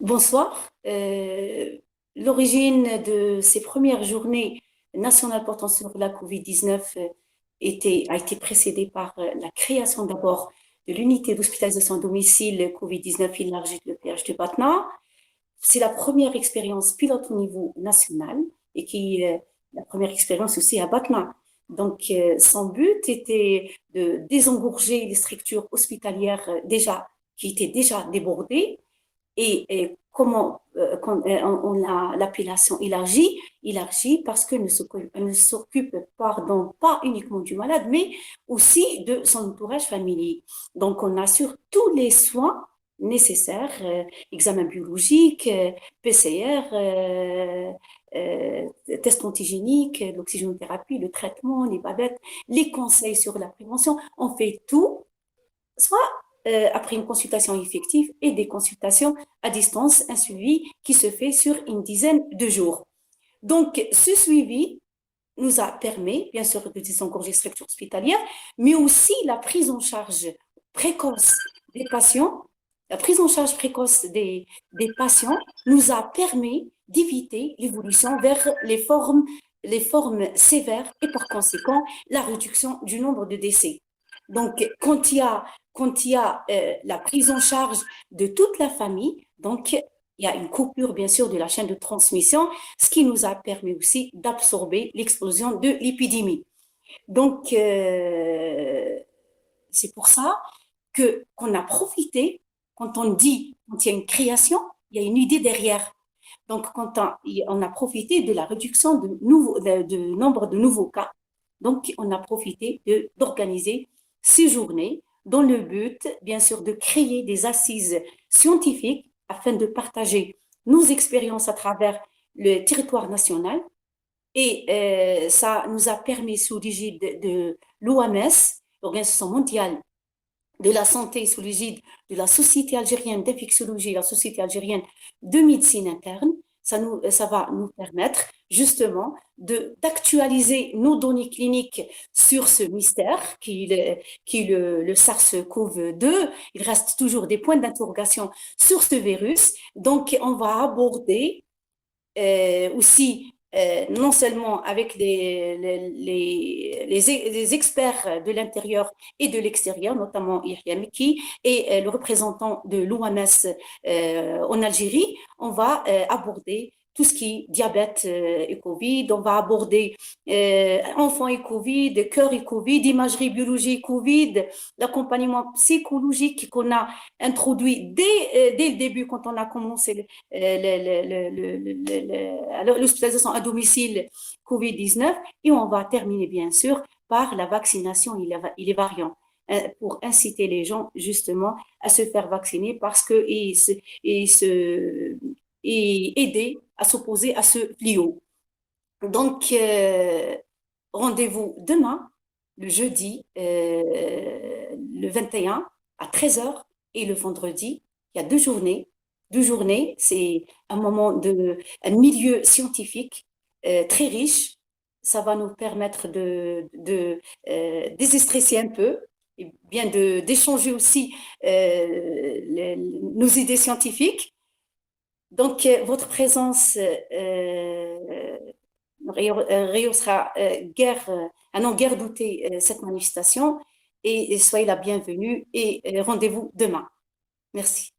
Bonsoir. L'origine de ces premières journées nationales portant sur la COVID-19 a été précédée par la création d'abord de l'unité d'hospitalisation à domicile COVID-19 élargie de l'EPH de Batna. C'est la première expérience pilote au niveau national et la première expérience aussi à Batna. Donc, son but était de désengorger les structures hospitalières qui étaient déjà débordées et comment on a l'appellation élargie parce qu'elle ne s'occupe pardon, pas uniquement du malade, mais aussi de son entourage familier. Donc, on assure tous les soins nécessaires, examen biologique, PCR, test antigénique, l'oxygénothérapie, le traitement, les babettes, les conseils sur la prévention. On fait tout, soit après une consultation effective et des consultations à distance, un suivi qui se fait sur une dizaine de jours. Donc, ce suivi nous a permis, bien sûr, de désengorger les structures hospitalières, mais aussi la prise en charge précoce des patients. La prise en charge précoce des patients nous a permis d'éviter l'évolution vers les formes sévères et par conséquent la réduction du nombre de décès. Donc, quand il y a la prise en charge de toute la famille, donc il y a une coupure, bien sûr, de la chaîne de transmission, ce qui nous a permis aussi d'absorber l'explosion de l'épidémie. Donc, c'est pour ça qu'on a profité, quand il y a une création, il y a une idée derrière. Donc, on a profité de la réduction de nombre de nouveaux cas. Donc, on a profité d'organiser ces journées dans le but, bien sûr, de créer des assises scientifiques afin de partager nos expériences à travers le territoire national. Et ça nous a permis, sous l'égide de l'OMS, l'Organisation mondiale de la santé, sous l'égide de la Société algérienne d'infectiologie, la Société algérienne de médecine interne, ça va nous permettre justement d'actualiser nos données cliniques sur ce mystère qui est le SARS-CoV-2. Il reste toujours des points d'interrogation sur ce virus. Donc, on va aborder aussi non seulement avec les experts de l'intérieur et de l'extérieur, notamment Yahya Meki et le représentant de l'OMS en Algérie, on va aborder tout ce qui est diabète et Covid, on va aborder enfants et Covid, cœur et Covid, imagerie biologique Covid, l'accompagnement psychologique qu'on a introduit dès le début quand on a commencé l'hospitalisation à domicile COVID-19 et on va terminer bien sûr par la vaccination et les variants pour inciter les gens justement à se faire vacciner parce que et aider à s'opposer à ce fléau. Donc, rendez-vous demain, le jeudi, le 21 à 13h et le vendredi. Il y a 2 journées. 2 journées, c'est un milieu scientifique très riche. Ça va nous permettre de déstresser un peu et bien d'échanger aussi nos idées scientifiques. Donc, votre présence rehaussera à n'en guère douter cette manifestation et soyez la bienvenue et rendez-vous demain. Merci.